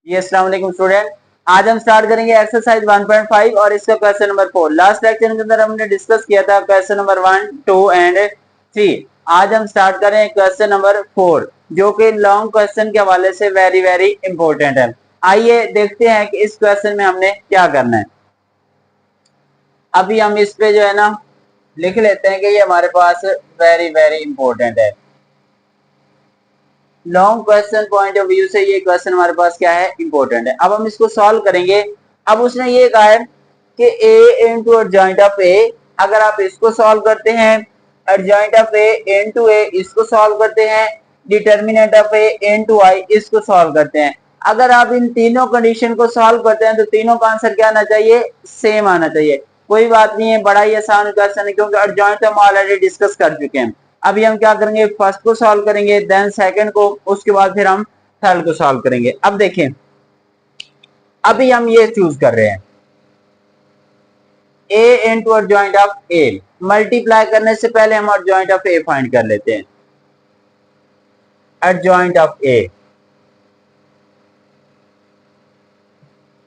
जी अस्सलाम वालेकुम स्टूडेंट। आज हम स्टार्ट करेंगे एक्सरसाइज 1.5 और इसका क्वेश्चन नंबर 4। लास्ट लेक्चर के अंदर हमने डिस्कस किया था क्वेश्चन नंबर 1, 2 एंड 3। आज हम स्टार्ट करें क्वेश्चन नंबर 4 जो कि लॉन्ग क्वेश्चन के हवाले से वेरी वेरी इंपॉर्टेंट है। आइए देखते हैं कि इस क्वेश्चन में हमने क्या करना है। अभी हम इस पे जो है ना लिख लेते हैं कि ये हमारे पास वेरी वेरी इंपॉर्टेंट है। Long question point of view से ये क्वेश्चन हमारे पास क्या है, इंपॉर्टेंट है। अब हम इसको सॉल्व करेंगे। अब उसने ये कहा है कि a into adjoint of a, अगर आप इसको सॉल्व करते हैं, adjoint of a into a इसको सॉल्व करते हैं, determinant of a into i इसको सॉल्व करते हैं। अगर आप इन तीनों कंडीशन को सॉल्व करते हैं तो तीनों का आंसर क्या आना चाहिए, सेम आना चाहिए। कोई बात नहीं है, बड़ा ही आसान क्वेश्चन है क्योंकि एडजॉइंट हम ऑलरेडी डिस्कस कर चुके हैं। अभी हम क्या करेंगे, फर्स्ट को सॉल्व करेंगे, देन सेकंड को, उसके बाद फिर हम थर्ड को सॉल्व करेंगे। अब देखें, अभी हम ये चूज कर रहे हैं a into adjoint of a। Multiply करने से पहले हम एडजॉइंट ऑफ a फाइंड कर लेते हैं। एडजॉइंट ऑफ a,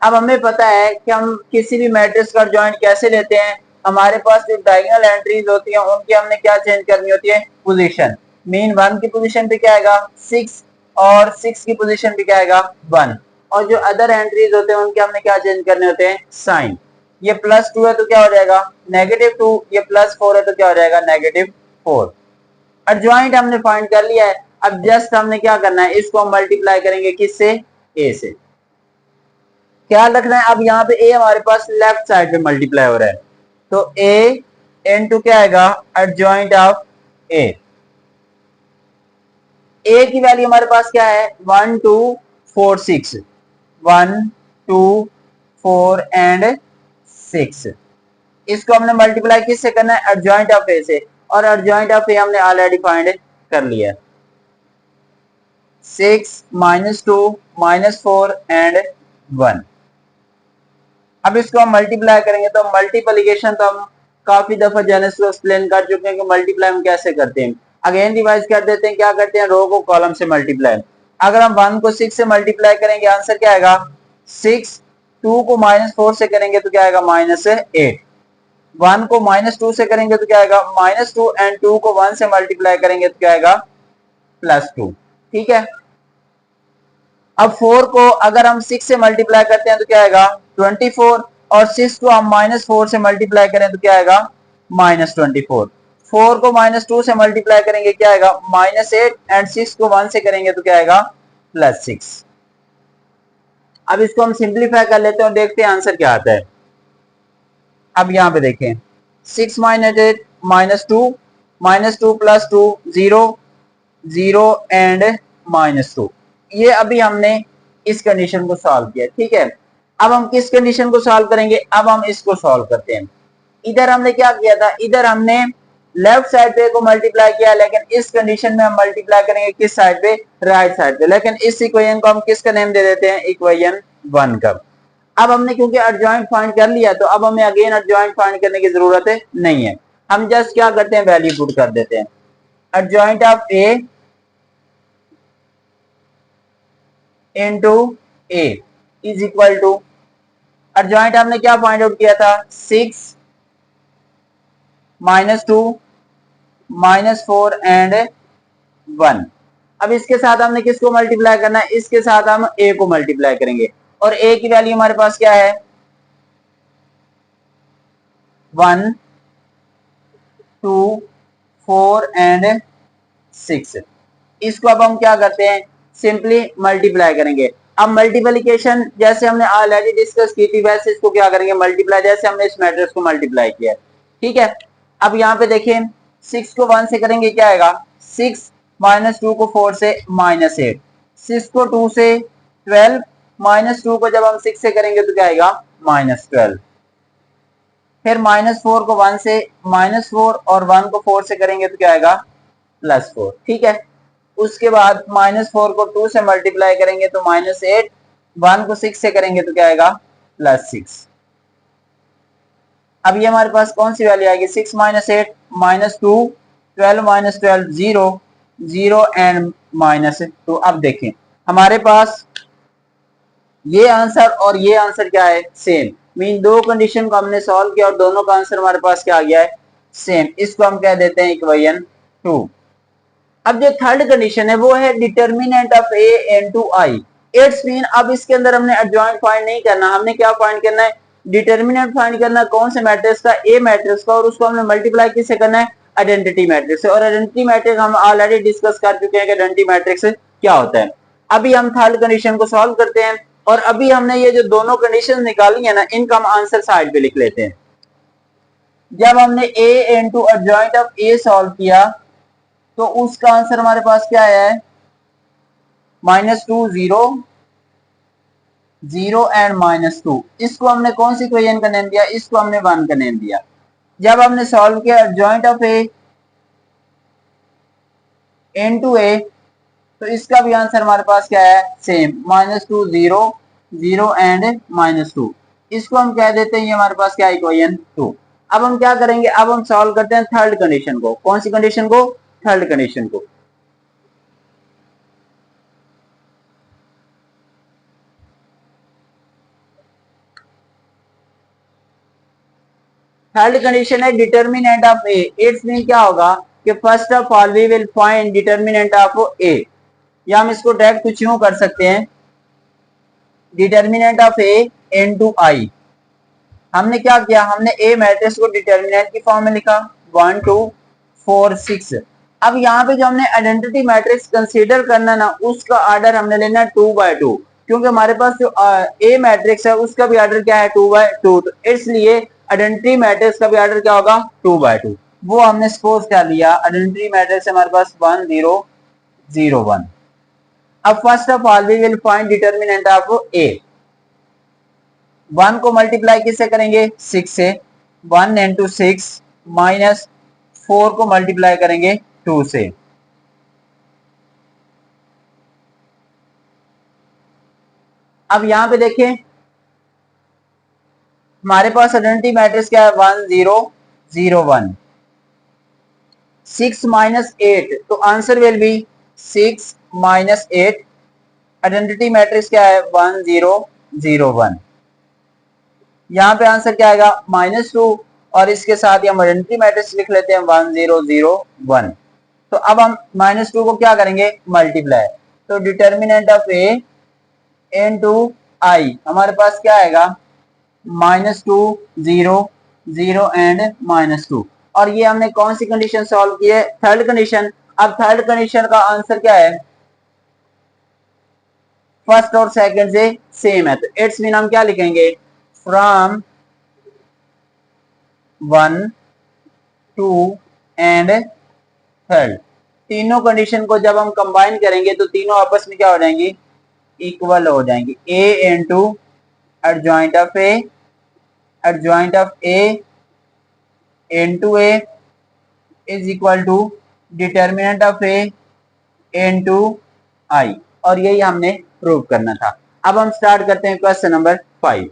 अब हमें पता है कि हम किसी भी मैट्रिक्स का एडजॉइंट कैसे लेते हैं। हमारे पास जो डायगोनल एंट्रीज होती हैं उनकी हमने क्या चेंज करनी होती है, पोजीशन। मीन 1 की पोजीशन पे क्या आएगा 6 और 6 की पोजीशन पे क्या आएगा 1। और जो अदर एंट्रीज होते हैं उनके हमने क्या चेंज करने होते हैं, साइन। ये +2 है तो क्या हो जाएगा -2, ये +4 है तो क्या हो जाएगा -4। एडजॉइंट हमने फाइंड कर लिया है। अब जस्ट हमने क्या करना है, इसको हम मल्टीप्लाई करेंगे किससे, a से। ख्याल रखना है अब यहाँ पे a हमारे पास लेफ्ट साइड पे मल्टीप्लाई हो रहा है तो a इंटू क्या आएगा एडजॉइंट ऑफ a। a की वैल्यू हमारे पास क्या है 1 2 4 6, 1 2 4 एंड 6। इसको हमने मल्टीप्लाई किससे करना है, एडजॉइंट ऑफ a से। और एडजॉइंट ऑफ a हमने ऑलरेडी फाइंड कर लिया। 6 -2 -4 एंड 1। अब इसको हम मल्टीप्लाई करेंगे तो मल्टीप्लिकेशन तो हम काफी दफा जेनेस को एक्सप्लेन कर चुके हैं कि मल्टीप्लाई हम कैसे करते हैं। अगेन रिवाइज कर देते हैं, क्या करते हैं, रो को कॉलम से मल्टीप्लाई। अगर हम 1 को 6 से मल्टीप्लाई करेंगे आंसर क्या आएगा 6। 2 को -4 से करेंगे तो क्या आएगा -8। 1 को -2 से करेंगे तो क्या आएगा -2 एंड 2 को 1 से मल्टीप्लाई करेंगे तो क्या आएगा +2। ठीक है। अब 4 को अगर हम 6 से मल्टीप्लाई करते हैं तो क्या आएगा 24, और 6 को हम -4 से मल्टीप्लाई करें तो क्या आएगा -24। 4 को -2 से मल्टीप्लाई करेंगे क्या आएगा -8 एंड 6 को 1 से करेंगे तो क्या आएगा +6। अब इसको हम सिंप्लीफाई कर लेते हैं और देखते हैं आंसर क्या आता है। अब यहाँ पे देखें 6 -8 -2, -2 + 2 0, 0 एंड -2। ये अभी हमने इस कंडीशन को सॉल्व किया। ठीक है। अब हम किस कंडीशन को सॉल्व करेंगे, अब हम इसको सॉल्व करते हैं। इधर हमने क्या किया था, इधर हमने लेफ्ट साइड पे को मल्टीप्लाई किया, लेकिन इस कंडीशन में हम मल्टीप्लाई करेंगे किस साइड पे, राइट साइड पे। लेकिन इस इक्वेशन को हम किसका नेम दे देते हैं, इक्वेशन 1 का। अब हमने क्योंकि एडजॉइंट फाइंड कर लिया तो अब हमें अगेन एडजॉइंट फाइंड करने की जरूरत नहीं है। हम जस्ट क्या करते हैं, वैल्यू पुट कर देते हैं। Adjoint of a into a is equal to, adjoint हमने क्या फाइंड आउट किया था 6 -2 -4 एंड 1। अब इसके साथ हमने किसको मल्टीप्लाई करना है, इसके साथ हम a को मल्टीप्लाई करेंगे। और a की वैल्यू हमारे पास क्या है 1 2 4 एंड 6। इसको अब हम क्या करते हैं, सिंपली मल्टीप्लाई करेंगे। अब मल्टीप्लिकेशन जैसे हमने ऑलरेडी डिस्कस की थी वैसे इसको क्या करेंगे, मल्टीप्लाई जैसे हमने इस मैट्रिक्स को मल्टीप्लाई किया है। ठीक है। अब यहाँ पे देखें 6 को 1 से करेंगे क्या आएगा 6, -2 को 4 से -8, 6 को 2 से 12, -2 को जब हम 6 से करेंगे तो क्या आएगा -12। फिर -4 को 1 से, -4 और 1 को 4 से करेंगे तो क्या आएगा +4। ठीक है। उसके बाद -4 को 2 से मल्टीप्लाई करेंगे तो -8, 1 को 6 से करेंगे तो क्या आएगा +6। अब ये हमारे पास कौन सी वैल्यू आएगी 6 -8 -2, 12 -12 0, 0 एंड -2। अब देखें हमारे पास ये आंसर और ये आंसर क्या है, सेम। मीन दो कंडीशन को हमने सॉल्व किया और दोनों का आंसर हमारे पास क्या आ गया है, सेम। इसको हम कह देते हैं इक्वेशन 2। अब जो थर्ड कंडीशन है वो है determinant of A into I. It's mean अब इसके अंदर हमने एडजॉइंट फाइंड नहीं करना, हमने क्या फाइंड करना है, डिटर्मिनेंट फाइंड करना है। कौन से मैट्रिक्स का, ए मैट्रिक्स का, और उसको हमने मल्टीप्लाई किससे करना है, आइडेंटिटी मैट्रिक्स से। और आइडेंटिटी मैट्रिक्स हम ऑलरेडी डिस्कस कर चुके हैं कि आइडेंटिटी मैट्रिक्स क्या होता है। अभी हम थर्ड कंडीशन को सॉल्व करते हैं और अभी हमने ये जो दोनों कंडीशन निकाली है ना, इनका हम आंसर साइड पे लिख लेते हैं। जब हमने ए into adjoint of A solve किया तो उसका आंसर हमारे पास क्या आया है, -2 0 0 एंड -2। इसको हमने कौन सी इक्वेशन का नेम दिया, इसको हमने 1 का नेम दिया। जब हमने सॉल्व किया एडजॉइंट ऑफ ए इनटू ए तो इसका भी आंसर हमारे पास क्या है, सेम, -2 0 0 एंड -2। इसको हम कह देते हैं ये हमारे पास क्या, इक्वेशन 2। अब हम क्या करेंगे, अब हम सॉल्व करते हैं थर्ड कंडीशन को। कौन सी कंडीशन को, थर्ड कंडीशन को। थर्ड कंडीशन है determinant of A. It's mean क्या होगा कि first of all we will find determinant of A, या हम इसको डायरेक्ट कुछ यूं कर सकते हैं, determinant of A into I. हमने क्या किया, हमने ए मैट्रिक्स को डिटर्मिनेंट की फॉर्म में लिखा 1 2 4 6। अब यहाँ पे जो हमने आइडेंटिटी मैट्रिक्स कंसीडर करना ना, उसका ऑर्डर हमने लेना 2 बाय 2, क्योंकि हमारे पास जो ए मैट्रिक्स है उसका भी ऑर्डर क्या है, 2 बाय 2। तो इसलिए आइडेंटिटी मैट्रिक्स का भी ऑर्डर क्या होगा, 2 बाय 2। वो हमने सपोज कर लिया, आइडेंटिटी मैट्रिक्स हमारे पास 1 0 0 1। अब first of all we will find determinant of A. 1 को मल्टीप्लाई किससे करेंगे, 6 से। 1 इंटू 6 -4 को मल्टीप्लाई करेंगे 2 से। अब यहां पे देखें हमारे पास आइडेंटिटी मैट्रिक्स क्या है, 1 0 0 1। 6 -8 तो answer will B 6 -8। Identity matrix क्या है, 1 0 0 1। यहाँ पे आंसर क्या आएगा, -2, और इसके साथ ही हम आइडेंटिटी मैट्रिक्स लिख लेते हैं 1 0 0 1। तो अब हम -2 को क्या करेंगे, मल्टीप्लाई। तो डिटर्मिनेंट ऑफ ए इनटू आई हमारे पास क्या आएगा, -2 0 0 एंड -2। और ये हमने कौन सी कंडीशन सॉल्व की है, थर्ड कंडीशन। अब थर्ड कंडीशन का आंसर क्या है, फर्स्ट और सेकंड से सेम है, तो इट्स मीन हम क्या लिखेंगे, फ्रॉम 1 2 एंड थर्ड। तीनों कंडीशन को जब हम कंबाइन करेंगे तो तीनों आपस में क्या हो जाएंगी, इक्वल हो जाएंगी। A into adjoint of A, adjoint of A into A is equal to determinant of A into I. और यही हमने प्रूव करना था। अब हम स्टार्ट करते हैं क्वेश्चन नंबर 5।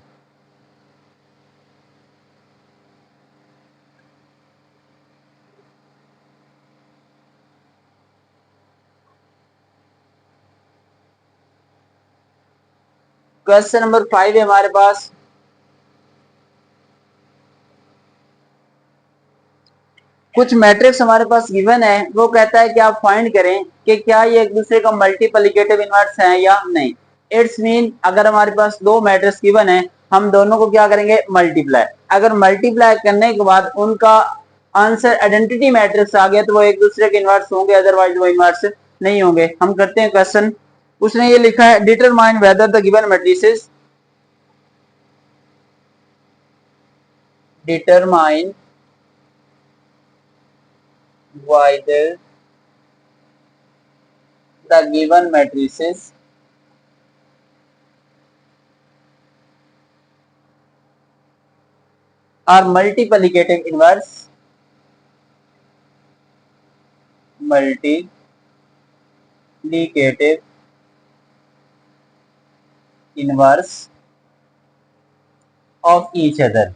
क्वेश्चन नंबर 5 है हमारे पास, कुछ मैट्रिक्स हमारे पास गिवन है, वो कहता है कि आप फाइंड करें कि क्या ये एक दूसरे का मल्टीप्लिकेटिव इनवर्स है या नहीं। इट्स मीन अगर हमारे पास दो मैट्रिक्स गिवन है, हम दोनों को क्या करेंगे, मल्टीप्लाई। अगर मल्टीप्लाई करने के बाद उनका आंसर आइडेंटिटी मैट्रिक्स आ गया तो वो एक दूसरे के इनवर्स होंगे, अदरवाइज वो इनवर्स नहीं होंगे। हम करते हैं क्वेश्चन। उसने ये लिखा है, determine whether the given matrices, determine whether the given matrices are multiplicative inverse, multiplicative inverse of each other।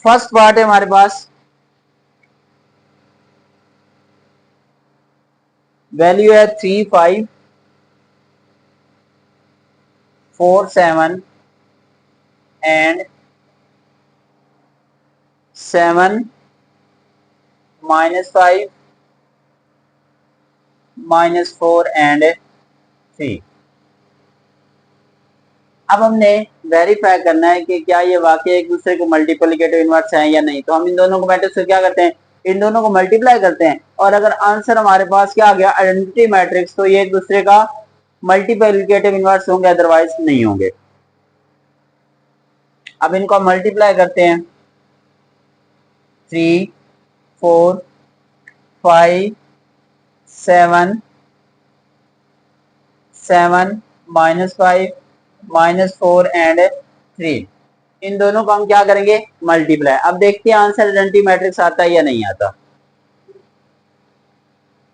First part है हमारे पास, वैल्यू है 3, 5, 4, 7 एंड 7, -5, -4 एंड 3। अब हमने वेरीफाई करना है कि क्या ये वाकई एक दूसरे को मल्टीप्लिकेटिव इनवर्स है या नहीं। तो हम इन दोनों को मैट्रिक्स से क्या करते हैं, इन दोनों को मल्टीप्लाई करते हैं, और अगर आंसर हमारे पास क्या आ गया आइडेंटिटी मैट्रिक्स, तो ये एक दूसरे का मल्टीप्लिकेटिव इनवर्स होंगे, अदरवाइज नहीं होंगे। अब इनको मल्टीप्लाई करते हैं, 3, 4, 5, 7, 7, -5, -4 एंड 3। इन दोनों को हम क्या करेंगे, मल्टीप्लाई। अब देखते हैं आंसर आइडेंटिटी मैट्रिक्स आता है या नहीं आता।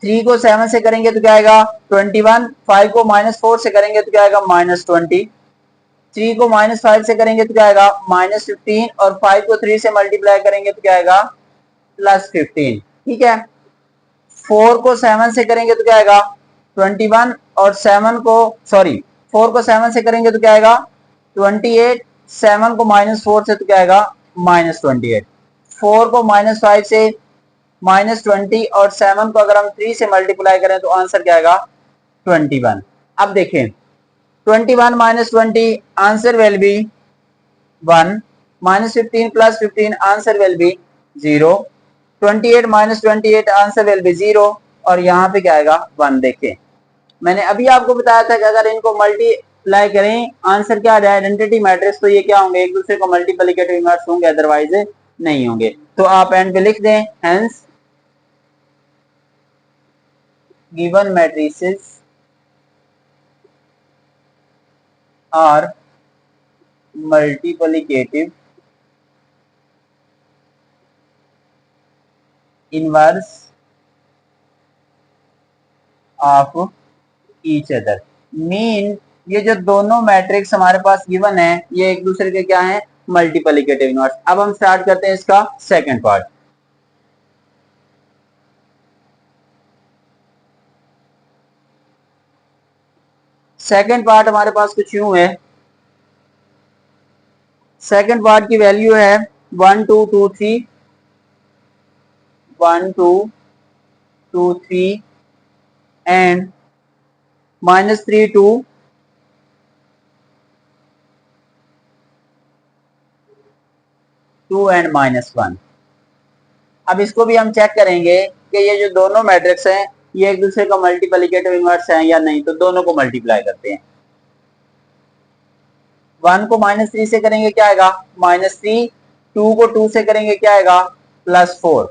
3 को 7 से करेंगे तो क्या आएगा 21, 5 को -4 से करेंगे तो क्या आएगा -20, 3 को -5 से करेंगे तो क्या आएगा -15, और 5 को 3 से मल्टीप्लाई करेंगे तो क्या आएगा +15। ठीक है, 4 को 7 से करेंगे तो क्या आएगा 21, और 7 को सॉरी 4 को 7 से करेंगे तो क्या आएगा 28, 7 को -4 से तो क्या आएगा -28, 4 को -5 से -20, और 7 को अगर हम 3 से मल्टीप्लाई करें तो आंसर क्या आएगा 21। अब देखें 21 -20 answer will B 1, -15 + 15 answer will be 0, 28 -28 answer will be 0, और यहाँ पे क्या आएगा 1। देखें मैंने अभी आपको बताया था कि अगर इनको मल्टीप्लाई करें आंसर क्या आ जाए आइडेंटिटी मैट्रिक्स, तो ये क्या होंगे एक दूसरे को मल्टीप्लिकेटिव इनवर्स होंगे, अदरवाइज नहीं होंगे। तो आप एंड पे लिख दें, hence given matrices are multiplicative inverse of each other. Mean ये जो दोनों मैट्रिक्स हमारे पास गिवन है ये एक दूसरे के क्या है मल्टीप्लिकेटिव इनवर्स। अब हम स्टार्ट करते हैं इसका सेकंड पार्ट। सेकंड पार्ट हमारे पास कुछ यूं है, सेकंड पार्ट की वैल्यू है 1 2 2 3, 1 2 2 3 एंड -3 2 2 एंड -1। अब इसको भी हम चेक करेंगे कि ये जो दोनों मैट्रिक्स हैं ये एक दूसरे का मल्टीप्लिकेटिव इनवर्स है या नहीं। तो दोनों को मल्टीप्लाई करते हैं, 1 को -3 से करेंगे क्या आएगा -3, 2 को 2 से करेंगे क्या आएगा +4,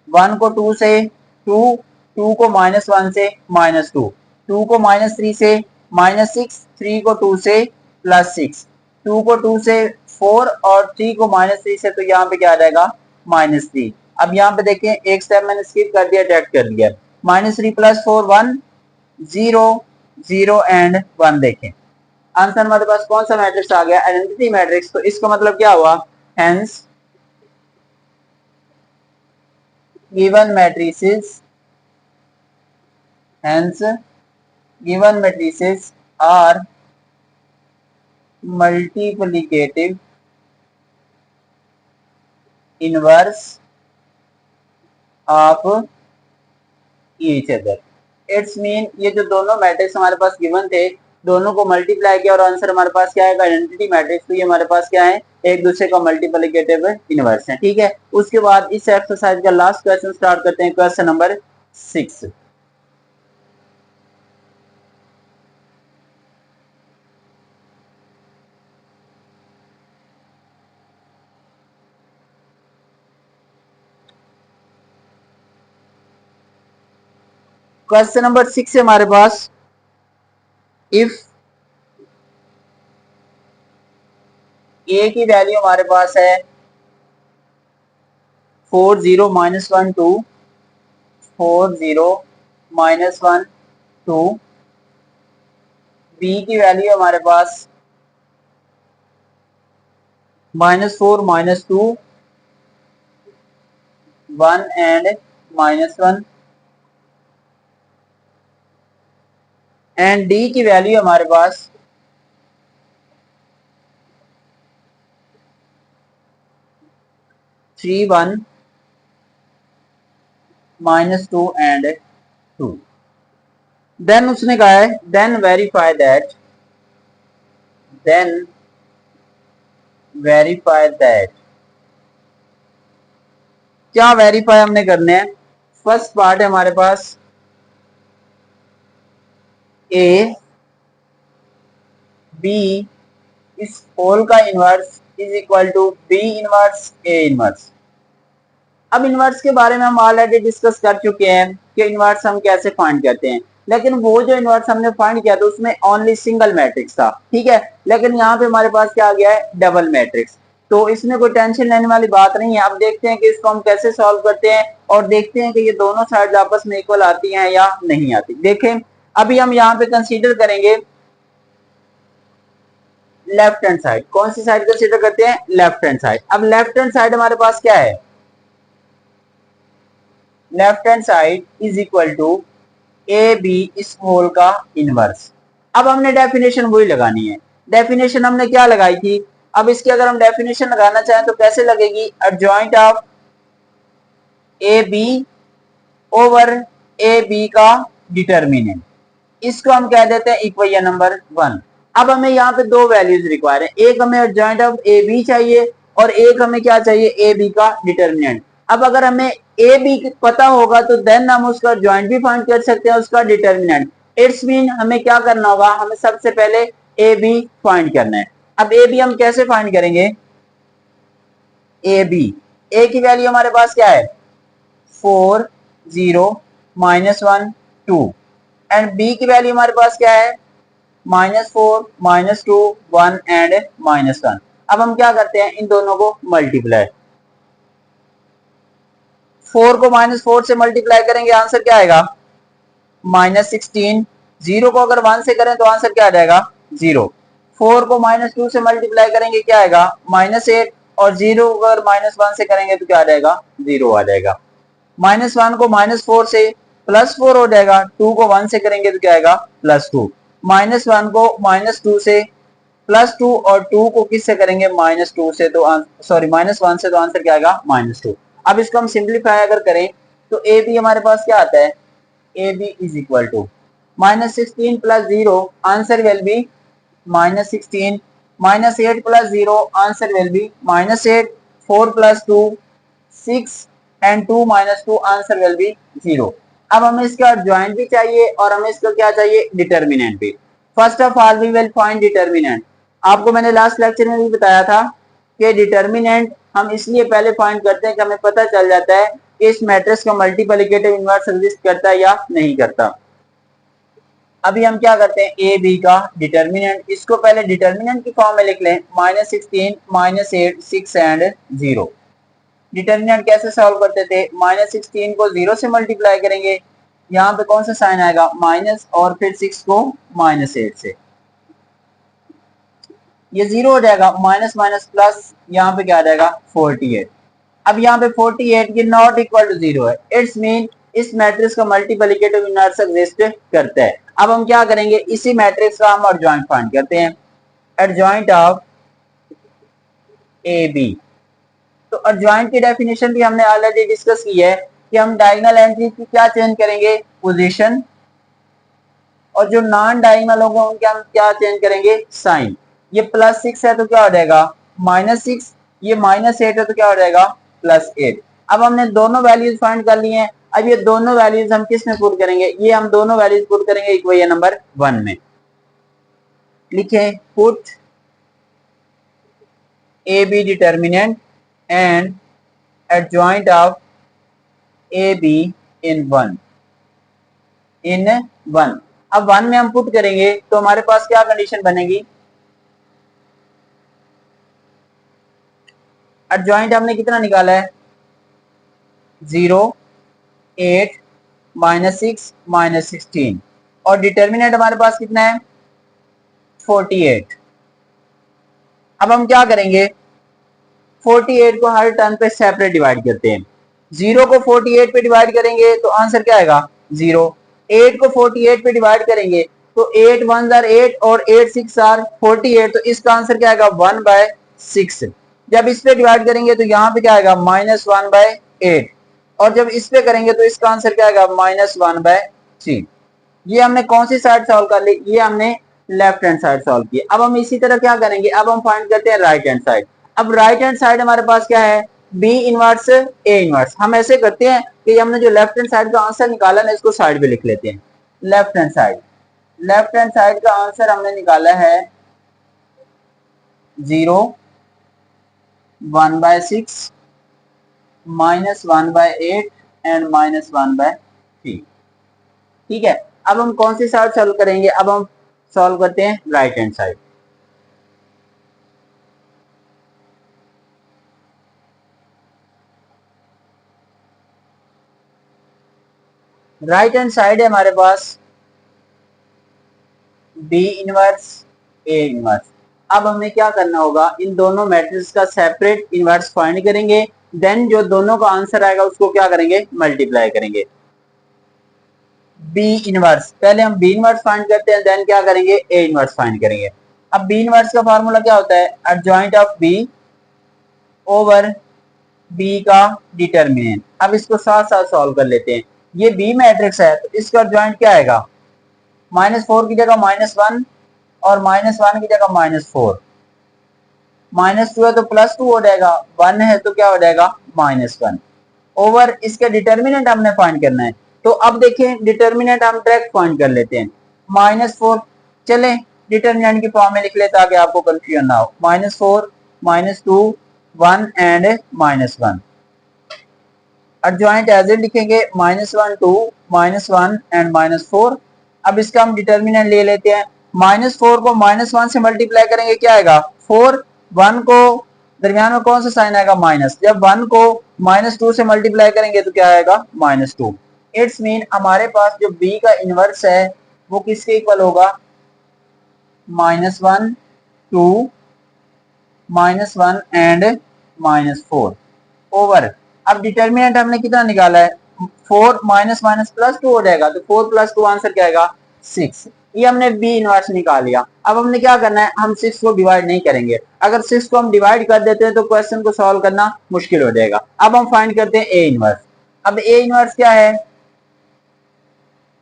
1 को 2 से 2, 2 को -1 से -2, 2 को -3 से -6, 3 को 2 से +6, 2 को 2 से 4, और 3 को -3 से, तो यहाँ पे क्या आ जाएगा -3। अब यहाँ पे देखें एक स्टेप मैंने स्किप कर दिया, डेट कर दिया, -3 + 4 1, 0 0 एंड 1। देखें आंसर हमारे पास कौन सा मैट्रिक्स आ गया आइडेंटिटी मैट्रिक्स। तो इसका मतलब क्या हुआ, hence given matrices, hence given matrices are multiplicative inverse of each other. It's mean ये जो दोनों मैट्रिक्स हमारे पास गिवन थे दोनों को मल्टीप्लाई किया और आंसर हमारे पास क्या है आइडेंटिटी मैट्रिक्स। तो ये हमारे पास क्या है एक दूसरे का मल्टीप्लिकेटिव इनवर्स है। ठीक है, उसके बाद इस एक्सरसाइज का लास्ट क्वेश्चन स्टार्ट करते हैं, क्वेश्चन नंबर 6। क्वेश्चन नंबर 6 है हमारे पास, इफ ए की वैल्यू हमारे पास है 4 0 -1 2, 4 0 -1 2, बी की वैल्यू हमारे पास -4 -2 1 एंड -1, एंड डी की वैल्यू हमारे पास 3 1 -2 एंड 2। देन उसने कहा है देन वेरीफाई दैट। क्या वेरीफाई हमने करने हैं? फर्स्ट पार्ट है हमारे पास ए बी इस होल का inverse is equal to B inverse A inverse. अब इनवर्स के बारे में हम ऑलरेडी डिस्कस कर चुके हैं कि इनवर्स हम कैसे फाइंड करते हैं, लेकिन वो जो इनवर्स हमने फाइंड किया था उसमें ओनली सिंगल मैट्रिक्स था, ठीक है। लेकिन यहाँ पे हमारे पास क्या आ गया है? Double matrix. तो इसमें कोई टेंशन लेने वाली बात नहीं है। अब देखते हैं कि इसको हम कैसे सॉल्व करते हैं और देखते हैं कि ये दोनों साइड आपस में इक्वल आती हैं या नहीं आती। देखें, अभी हम यहाँ पे कंसीडर करेंगे लेफ्ट हैंड साइड। कौन सी साइड कंसीडर करते हैं? Left hand side. अब लेफ्ट हैंड साइड हमारे पास क्या है? Left hand side is equal to A B इस होल का इनवर्स। अब हमने डेफिनेशन वही लगानी है। डेफिनेशन हमने क्या लगाई थी? अब इसकी अगर हम डेफिनेशन लगाना चाहें तो कैसे लगेगी? Adjoint of A B over A B का डिटर्मिनेंट, इसको हम कह देते हैं इक्वेशन नंबर 1। अब हमें यहाँ पे दो वैल्यूज रिक्वायर है, एक हमें एडजॉइंट ऑफ ए बी चाहिए और एक हमें क्या चाहिए? ए बी का डिटर्मिनेंट। अब अगर हमें ए बी पता होगा तो देन हम उसका जॉइंट भी फाइंड कर सकते हैं, उसका डिटर्मिनेंट। इट्स मीन हमें क्या करना होगा? हमें सबसे पहले ए बी फाइंड करना है। अब ए बी हम कैसे फाइंड करेंगे? ए बी, ए की वैल्यू हमारे पास क्या है? 4 0 -1 2 एंड बी की वैल्यू हमारे पास क्या है? -4 -2 1 एंड -1। अब हम क्या करते हैं? इन दोनों को मल्टीप्लाई। 4 को -4 से मल्टीप्लाई करेंगे, आंसर क्या आएगा? -16। 0 को अगर 1 से करें तो आंसर क्या आ जाएगा? 0। 4 को -2 से मल्टीप्लाई करेंगे, क्या आएगा? -8 और 0 को अगर -1 से करेंगे तो क्या आ जाएगा? 0 आ जाएगा। -1 को -4 से +4 हो जाएगा, 2 को 1 से करेंगे तो क्या आएगा? +2। -1 को -2 से +2 और 2 को किससे करेंगे? -2 से, तो सॉरी -1 से, तो आंसर क्या आएगा? -2। अब इसको हम सिंप्लीफाई अगर करें तो ए बी हमारे पास क्या आता है? A B is equal to -16 + 0 answer will be -16, -8 + 0 answer will be -8, 4 + 2 6 and 2 -2 answer will be 0। अब हमें इसका ज्वाइंट भी चाहिए और हमें इसका क्या चाहिए? डिटर्मिनेंट भी। First of all we will find determinant. आपको मैंने लास्ट लेक्चर में भी बताया था कि डिटर्मिनेंट हम इसलिए पहले फाइंड करते हैं कि हमें पता चल जाता है कि इस मैट्रिक्स का मल्टीप्लिकेटिव इनवर्स एग्जिस्ट करता है या नहीं करता। अभी हम क्या करते हैं? ए बी का डिटर्मिनेंट, इसको पहले डिटर्मिनेंट की फॉर्म में लिख लें, -16 -8 6 एंड 0। डिटर्मिनेंट कैसे सॉल्व करते थे? -16 को 0 से मल्टीप्लाई करेंगे, यहाँ पे कौन सा साइन आएगा? माइनस, और फिर 6 को -8 से, ये 0 हो जाएगा। माइनस माइनस प्लस, यहाँ पे क्या आ जाएगा? 48। अब यहाँ पे 48 ये नॉट इक्वल टू 0 है, इट्स मीन इस मैट्रिक्स का मल्टीप्लिकेटिव इनवर्स एग्जिस्ट करता है। अब हम क्या करेंगे? इसी मैट्रिक्स का हम एडजॉइंट फाइंड करते हैं। एडजॉइंट ऑफ ए बी, तो एडजॉइंट की डेफिनेशन भी हमने ऑलरेडी डिस्कस की है कि हम डायगोनल एंट्री की क्या चेंज करेंगे? पोजीशन, और जो नॉन डायगोनल होगा उनके हम क्या चेंज करेंगे? साइन। ये +6 है तो क्या हो जाएगा? -6, ये -8 है तो क्या हो जाएगा? +8। अब हमने दोनों वैल्यूज फाइंड कर लिए हैं। अब ये दोनों वैल्यूज हम किस में पुट करेंगे? ये हम दोनों वैल्यूज पुट करेंगे इक्वेशन नंबर 1 में। लिखें, put A B determinant and adjoint of A B in 1 अब 1 में हम पुट करेंगे तो हमारे पास क्या कंडीशन बनेगी? एडजॉइंट हमने कितना निकाला है? 0 8 -6 -16 और डिटर्मिनेंट हमारे पास कितना है? 48। अब हम क्या करेंगे? 48 को हर टर्म पे सेपरेट डिवाइड करते हैं। 0 को 48 पे डिवाइड करेंगे तो आंसर क्या आएगा? 0। 8 को 48 पे डिवाइड करेंगे तो 8 1 आर 8 और 8 6 आर 48, तो इसका आंसर क्या आएगा 1/6। जब इस पे डिवाइड करेंगे तो यहाँ पे क्या आएगा -1/8, और जब इस पे करेंगे तो इसका आंसर क्या आएगा -1/3। ये हमने कौन सी साइड सॉल्व कर ली, ये हमने लेफ्ट हैंड साइड सॉल्व की। अब हम इसी तरह क्या करेंगे, अब हम फाइंड करते हैं राइट हैंड साइड। अब राइट हैंड साइड हमारे पास क्या है, बी इनवर्स ए इनवर्स। हम ऐसे करते हैं कि हमने जो लेफ्ट हैंड साइड का आंसर निकाला ना, इसको साइड पे लिख लेते हैं। Left hand side, left hand side का आंसर हमने निकाला है 0, 1/6, -1/8 एंड -1/3। ठीक है, अब हम कौन सी साइड सॉल्व करेंगे, अब हम सॉल्व करते हैं right hand side. Right hand side है हमारे पास बी इनवर्स ए इनवर्स। अब हमें क्या करना होगा, इन दोनों मैट्रिक्स का सेपरेट इनवर्स फाइंड करेंगे, देन जो दोनों का आंसर आएगा उसको क्या करेंगे, मल्टीप्लाई करेंगे। बी इनवर्स, पहले हम बी इनवर्स फाइंड करते हैं, देन क्या करेंगे ए इनवर्स फाइंड करेंगे। अब बी इनवर्स का फार्मूला क्या होता है, adjoint of B over B का डिटर्मिनेंट। अब इसको साथ साथ सॉल्व कर लेते हैं। ये बी मैट्रिक्स है तो इसका एडजॉइंट क्या आएगा, -4 की जगह -1 और -1 की जगह -4, -2 है तो +2 हो जाएगा, 1 है तो क्या हो जाएगा -1, ओवर इसके डिटर्मिनेंट हमने फाइंड करना है। तो अब देखें डिटर्मिनेंट हम डायरेक्ट फाइंड कर लेते हैं, -4, चले डिटर्मिनेंट की फॉर्म में लिख ले ताकि आपको कंफ्यूजन ना हो। -4, -2, 1 एंड -1। एडजॉइंट एज इट लिखेंगे, -1 2 -1 एंड -4। अब इसका हम डिटर्मिनेंट ले लेते हैं। -4 को -1 से मल्टीप्लाई करेंगे क्या आएगा 4, 1 को दरमियान में कौन सा साइन आएगा माइनस, जब 1 को -2 से मल्टीप्लाई करेंगे तो क्या आएगा -2। इट्स मीन हमारे पास जो b का इनवर्स है वो किसके इक्वल होगा, -1 2 -1 एंड -4 ओवर। अब डिटर्मिनेंट हमने कितना निकाला है, 4 माइनस माइनस +2 हो जाएगा, तो 4 + 2 आंसर क्या आएगा 6। ये हमने बी इनवर्स निकाल लिया। अब हमने क्या करना है, हम 6 को डिवाइड नहीं करेंगे। अगर 6 को हम डिवाइड कर देते हैं तो क्वेश्चन को सॉल्व करना मुश्किल हो जाएगा। अब हम फाइंड करते हैं ए इनवर्स। अब ए इनवर्स क्या है,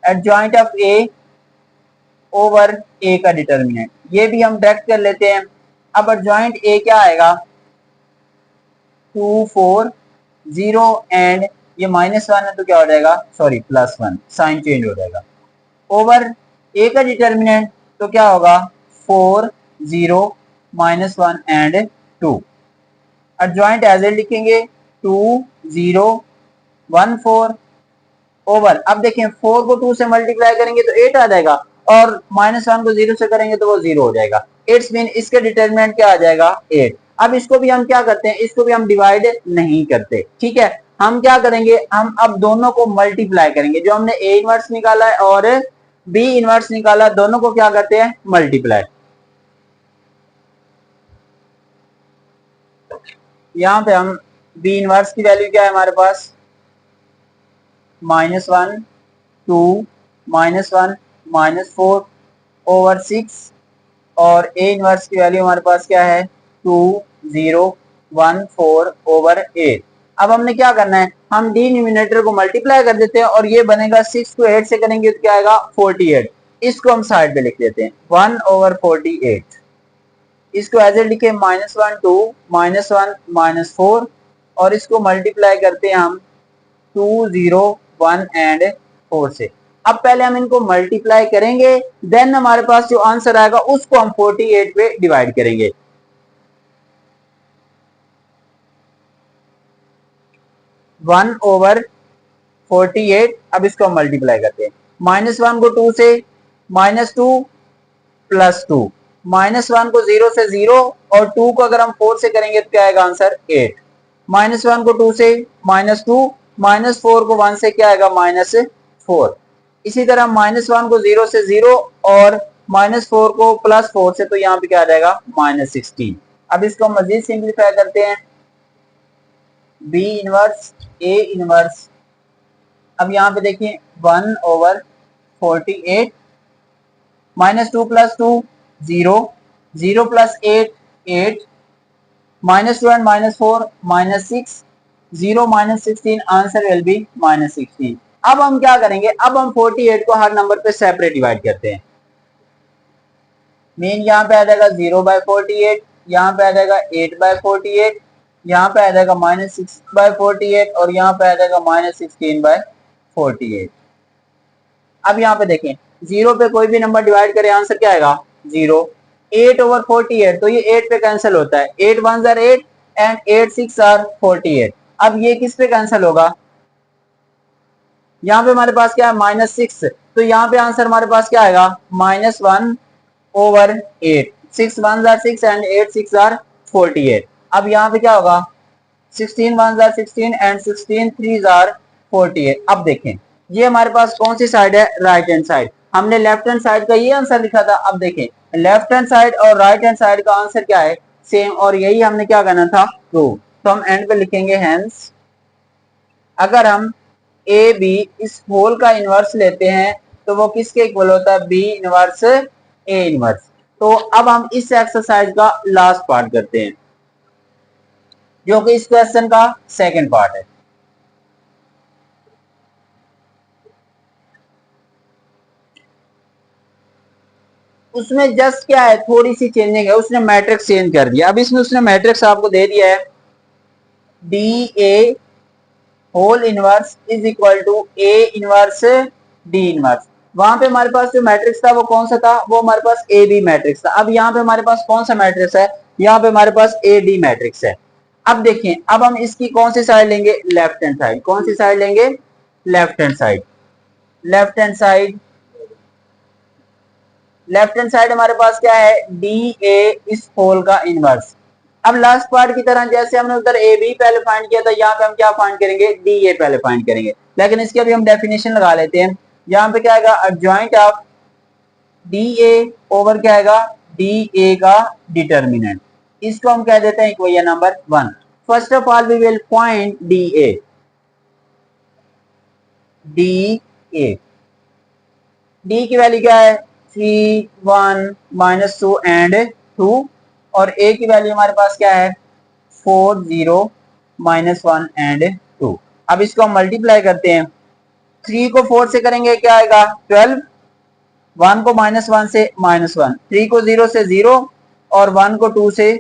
adjoint of A over A का डिटर्मिनेंट, ये भी हम डायरेक्ट कर लेते हैं। अब एडजॉइंट ए क्या आएगा 2 4 0 एंड ये -1 है तो क्या हो जाएगा, सॉरी +1, साइन चेंज हो जाएगा, ओवर ए का डिटर्मिनेंट तो क्या होगा 4 0 -1 एंड 2। एडजॉइंट एज इट लिखेंगे 2 0 1 4 ओवर। अब देखें 4 को 2 से मल्टीप्लाई करेंगे तो 8 आ जाएगा, और -1 को 0 से करेंगे तो वो 0 हो जाएगा। इट्स मीन इसके डिटर्मिनेंट क्या आ जाएगा 8। अब इसको भी हम क्या करते हैं, इसको भी हम डिवाइड नहीं करते। ठीक है, हम क्या करेंगे, हम अब दोनों को मल्टीप्लाई करेंगे। जो हमने ए इनवर्स निकाला है और बी इनवर्स निकाला, दोनों को क्या करते हैं मल्टीप्लाई। यहाँ पे हम बी इनवर्स की वैल्यू क्या है हमारे पास, -1 2 -1 -4 ओवर 6, और ए इनवर्स की वैल्यू हमारे पास क्या है 2 0 1 4 ओवर 8। अब हमने क्या करना है, हम डिनोमिनेटर को मल्टीप्लाई कर देते हैं और ये बनेगा 6 को 8 से करेंगे तो क्या आएगा 48। इसको हम साइड पे लिख देते हैं 1 ओवर 48। इसको एज ए लिखे -1 2 -1 -4, और इसको मल्टीप्लाई करते हैं हम 2 0 1 एंड 4 से। अब पहले हम इनको मल्टीप्लाई करेंगे, देन हमारे पास जो आंसर आएगा उसको हम 48 पे डिवाइड करेंगे। 1 ओवर 48, अब इसको हम मल्टीप्लाई करते हैं। -1 को 2 से, -2 +2, -1 को 0 से 0, और 2 को अगर हम 4 से करेंगे तो क्या आएगा आंसर 8। -1 को 2 से, -2, -4 को 1 से क्या आएगा -4। इसी तरह -1 को 0 से 0 और -4 को +4 से, तो यहाँ पे क्या आ जाएगा -16। अब इसको मजीद सिंप्लीफाई करते हैं, बी इनवर्स ए इनवर्स। अब यहाँ पे देखिए 1 over 48 -2 + 2 0, 0 + 8 8, -2 and -4 -6, 0 -16, answer will be -16। अब हम क्या करेंगे, अब हम 48 को हर नंबर पे सेपरेट डिवाइड करते हैं। मीन यहाँ पे आ जाएगा 0/48, यहाँ पे आ जाएगा 8/48, यहाँ पे आ जाएगा -6/48 और यहाँ पे आ जाएगा -16/48। अब यहाँ पे देखें, 0 पे कोई भी नंबर डिवाइड करे आंसर क्या आएगा 0। 8/48 तो ये 8 पे कैंसिल होता है, 8 1 आर 8 एंड 8 6 आर 48। अब ये किस पे कैंसिल होगा, यहाँ पे हमारे पास क्या है -6, तो यहाँ पे आंसर हमारे पास क्या आएगा -1/8। 6 1 आर 6 एंड 8 6 आर 48। अब यहाँ पे क्या होगा 16 1 आर 16 एंड 16 3 आर 48। अब देखें ये हमारे पास कौन सी साइड है, राइट हैंड साइड। हमने लेफ्ट हैंड साइड का ये आंसर लिखा था। अब देखें लेफ्ट हैंड साइड और राइट हैंड साइड का आंसर क्या है, सेम, और यही हमने क्या करना था प्रूव। तो हम एंड पे लिखेंगे हेंस अगर हम ए बी इस होल का इनवर्स लेते हैं तो वो किसके इक्वल होता है, बी इनवर्स ए इनवर्स। तो अब हम इस एक्सरसाइज का लास्ट पार्ट करते हैं जो कि इस क्वेश्चन का सेकंड पार्ट है। उसमें जस्ट क्या है, थोड़ी सी चेंजिंग है, उसने मैट्रिक्स चेंज कर दिया। अब इसमें उसने मैट्रिक्स आपको दे दिया है D A whole inverse is equal to A inverse D inverse. वहां पे हमारे पास जो मैट्रिक्स था वो कौन सा था, वो हमारे पास ए बी मैट्रिक्स था। अब यहाँ पे हमारे पास कौन सा मैट्रिक्स है, यहाँ पे हमारे पास ए डी मैट्रिक्स है। अब देखें, अब हम इसकी कौन सी साइड लेंगे, लेफ्ट हैंड साइड। कौन सी साइड लेंगे, left hand side. Left hand side, left hand side हमारे पास क्या है, डी ए इस होल का इनवर्स। अब लास्ट पार्ट की तरह जैसे हमने उधर ए बी पहले फाइंड किया था, यहाँ पे हम क्या फाइंड करेंगे, डी ए पहले फाइंड करेंगे। लेकिन इसकी अभी हम डेफिनेशन लगा लेते हैं। यहाँ पे क्या आएगा, adjoint of D A over क्या आएगा, डी ए का डिटर्मिनेंट। इसको हम कह देते हैं equation number 1। First of all we will find D A. D A, D की वैल्यू क्या है 3 1 -2 एंड 2, और ए की वैल्यू हमारे पास क्या है 4 0 -1 एंड 2। अब इसको हम मल्टीप्लाई करते हैं। 3 को 4 से करेंगे क्या आएगा 12, 1 को -1 से -1, 3 को 0 से 0 और 1 को 2 से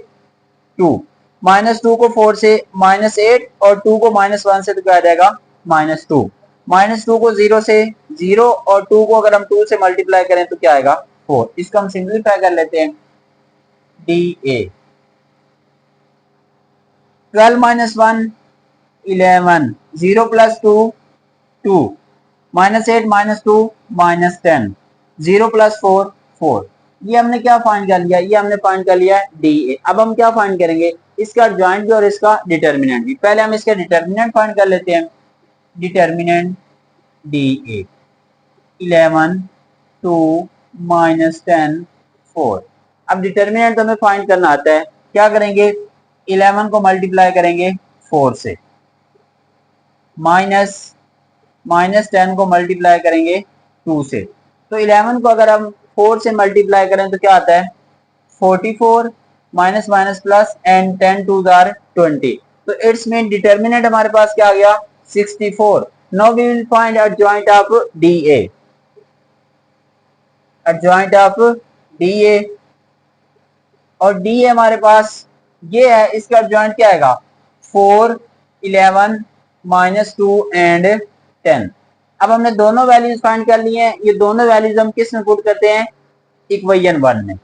2, -2 को 4 से -8 और 2 को -1 से तो क्या आ जाएगा -2, -2 को 0 से 0 और 2 को अगर हम 2 से मल्टीप्लाई करें तो क्या आएगा 4। इसको हम सिंपलीफाई कर लेते हैं, डी ए 12 -1 11, 0 + 2 2, -8 -2 -10, 0 + 4 4। ये हमने क्या फाइंड कर लिया, ये हमने फाइंड कर लिया डी ए। अब हम क्या फाइंड करेंगे, इसका जॉइंट भी और इसका डिटर्मिनेंट भी। पहले हम इसका डिटर्मिनेंट फाइंड कर लेते हैं। Determinant D A 11 2 -10 4। अब डिटर्मिनेंट हमें फाइंड करना आता है, क्या करेंगे 11 को मल्टीप्लाई करेंगे 4 से, -10 को मल्टीप्लाई करेंगे 2 से। तो 11 को अगर हम 4 से मल्टीप्लाई करें तो क्या आता है 44 minus minus plus and 10 2 are 20। तो इट्स मीन डिटर्मिनेंट हमारे पास क्या आ गया 64। Now we will find adjoint of D A. Adjoint of D A, और डी ए हमारे पास ये है, इसका एडजॉइंट क्या आएगा 4 11 -2 एंड 10। अब हमने दोनों वैल्यूज फाइंड कर लिए हैं। ये दोनों वैल्यूज हम किस में पुट करते हैं, इक्वेशन 1 में।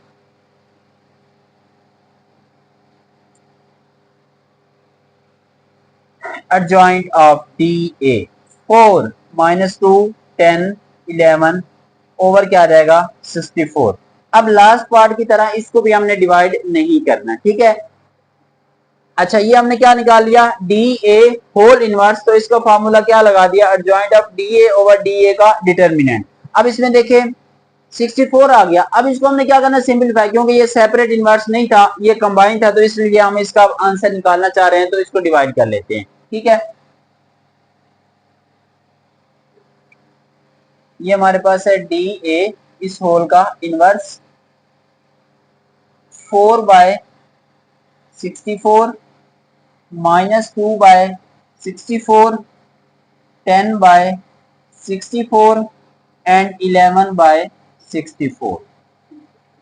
Adjoint of D A 4 -2 10 11 over क्या आ जाएगा 64। अब लास्ट पार्ट की तरह इसको भी हमने डिवाइड नहीं करना, ठीक है। अच्छा, ये हमने क्या निकाल लिया डी ए होल इनवर्स, तो इसका फॉर्मूला क्या लगा दिया, adjoint of D A over D A का डिटर्मिनेंट। अब इसमें देखें 64 आ गया। अब इसको हमने क्या करना सिंपलीफाई, क्योंकि ये सेपरेट इनवर्स नहीं था, ये कंबाइन था, तो इसलिए हम इसका आंसर निकालना चाह रहे हैं, तो इसको डिवाइड कर लेते हैं, ठीक है। ये हमारे पास है डी ए इस होल का इनवर्स 4/64 -2/64 10/64 एंड 11/64।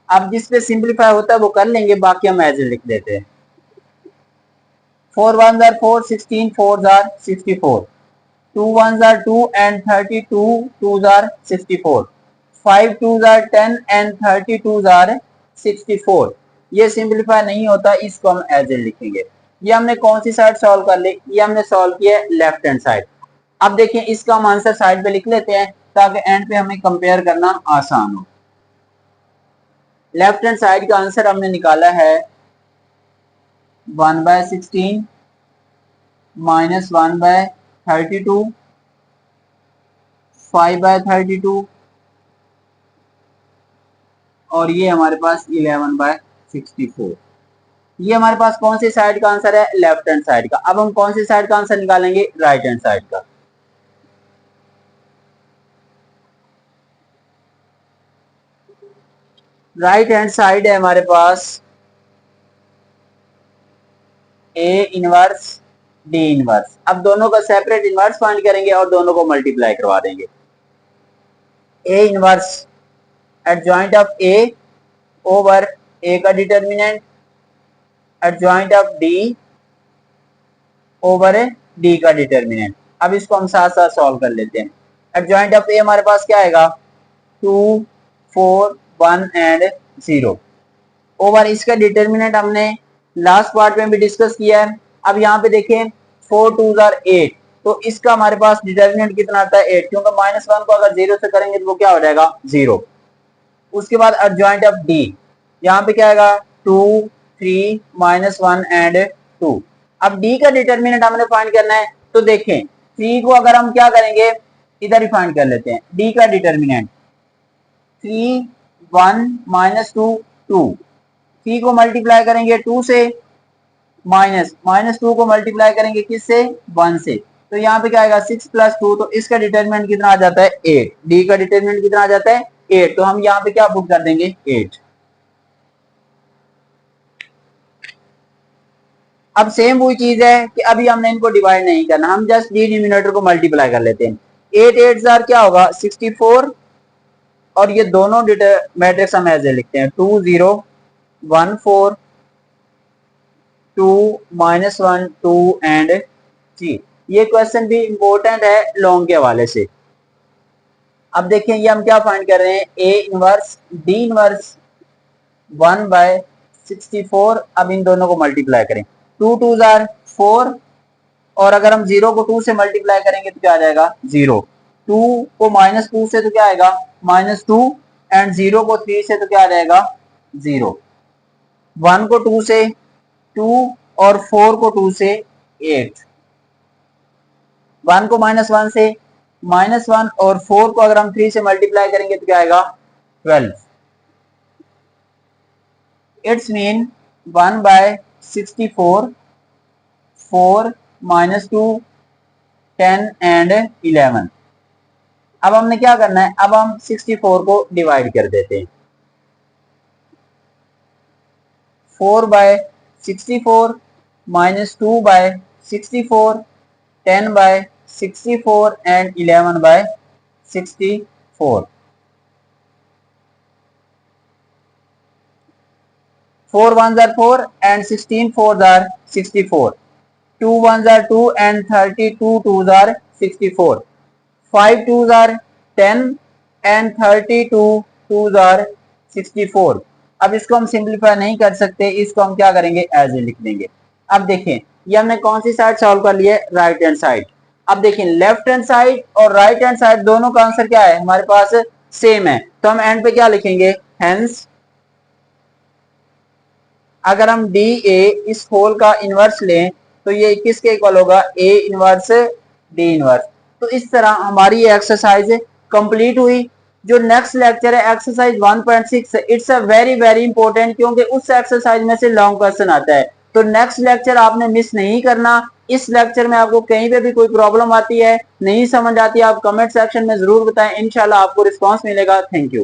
अब जिसपे सिंप्लीफाई होता है वो कर लेंगे, बाकी हम एज लिख देते हैं। 4 1s are 4, 16 4s are 64, 2 1s are 2 and 32 2s are 64, 5 2s are 10 and 32s are 64। ये सिंप्लीफाई नहीं होता, इसको हम एज लिखेंगे। ये हमने कौन सी साइड सॉल्व कर ली? ये हमने सॉल्व किया लेफ्ट हैंड साइड। अब देखिए इसका हम आंसर साइड पे लिख लेते हैं ताकि एंड पे हमें कंपेयर करना आसान हो। लेफ्ट हैंड साइड का आंसर हमने निकाला है 1/16 -1/32 5/32 और ये हमारे पास 11/64। ये हमारे पास कौन सी साइड का आंसर है? लेफ्ट हैंड साइड का। अब हम कौन सी साइड का आंसर निकालेंगे? राइट हैंड साइड का। राइट हैंड साइड है हमारे पास ए इनवर्स डी इनवर्स। अब दोनों का सेपरेट इनवर्स फाइंड करेंगे और दोनों को मल्टीप्लाई करवा देंगे। A inverse adjoint of A over A का determinant adjoint of D over D का डिटर्मिनेंट। अब इसको हम साथ साथ सॉल्व कर लेते हैं। एडजॉइंट ऑफ ए हमारे पास क्या आएगा? 2 4 1 एंड 0 ओवर इसका डिटर्मिनेंट हमने लास्ट पार्ट में भी डिस्कस किया है। अब यहाँ पे देखें 4 2s are 8, तो इसका हमारे पास डिटर्मिनेंट कितना आता है? 8, क्योंकि -1 को अगर 0 से करेंगे तो वो क्या हो जाएगा? 0। उसके बाद एडजॉइंट ऑफ डी, यहाँ पे क्या आएगा? 2 3 -1 एंड 2। अब डी का डिटर्मिनेंट हमने फाइंड करना है, तो देखें 3 को अगर हम क्या करेंगे, इधर ही फाइंड कर लेते हैं। डी का डिटर्मिनेंट 3 1 -2 2, 3 को मल्टीप्लाई करेंगे 2 से, -2 को मल्टीप्लाई करेंगे किससे? 1 से, तो यहाँ पे क्या आएगा? 6 + 2, तो इसका डिटर्मिनेंट कितना आ जाता है? 8। डी का डिटर्मिनेंट कितना आ जाता है? 8, तो हम यहाँ पे क्या पुट कर देंगे? 8। अब सेम वही चीज है कि अभी हमने इनको डिवाइड नहीं करना, हम जस्ट डिनोमिनेटर को मल्टीप्लाई कर लेते हैं। 8 8 जार क्या होगा? 64, और ये दोनों मैट्रिक्स हम ऐसे लिखते हैं 2 0 1 4 2 -1 2 एंड 3। ये क्वेश्चन भी इंपॉर्टेंट है लॉन्ग के हवाले से। अब देखिए ये हम क्या फाइंड कर रहे हैं? ए इनवर्स डी इनवर्स 1/64। अब इन दोनों को मल्टीप्लाई करें, 2 2s are 4, और अगर हम 0 को 2 से मल्टीप्लाई करेंगे तो क्या आ जाएगा? 0। 2 को -2 से तो क्या आएगा? -2, एंड 0 को 3 से तो क्या आ जाएगा? 0। 1 को 2 से 2 और 4 को 2 से 8। 1 को -1 से -1 और 4 को अगर हम 3 से मल्टीप्लाई करेंगे तो क्या आएगा? 12। It's mean 1/64 4 -2 10 and 11। अब हमने क्या करना है? अब हम 64 को डिवाइड कर देते हैं। 4/64 -2/64 10/64 and 11/64। 4 1s are 4 and 16 4s are 64, 2 1s are 2 and 32 2s are 64, 5 2s are 10 and 32 2s are 64। अब इसको हम सिंप्लीफाई नहीं कर सकते, इसको हम क्या करेंगे? एज ए लिख देंगे। अब देखें ये हमने कौन सी साइड सॉल्व कर ली है? Right hand side. अब देखें लेफ्ट हैंड साइड और राइट हैंड साइड दोनों का आंसर क्या है? हमारे पास सेम है, तो हम एंड पे क्या लिखेंगे? हेंस अगर हम डी ए इस होल का इनवर्स लें तो ये किसके इक्वल होगा? ए इनवर्स डी इनवर्स। तो इस तरह हमारी ये एक्सरसाइज कंप्लीट हुई। जो नेक्स्ट लेक्चर है exercise 1.6, it's a very very important, क्योंकि उस एक्सरसाइज में से लॉन्ग क्वेश्चन आता है। तो नेक्स्ट लेक्चर आपने मिस नहीं करना। इस लेक्चर में आपको कहीं पे भी कोई प्रॉब्लम आती है, नहीं समझ आती है, आप कमेंट सेक्शन में जरूर बताएं, इंशाल्लाह आपको रिस्पांस मिलेगा। Thank you.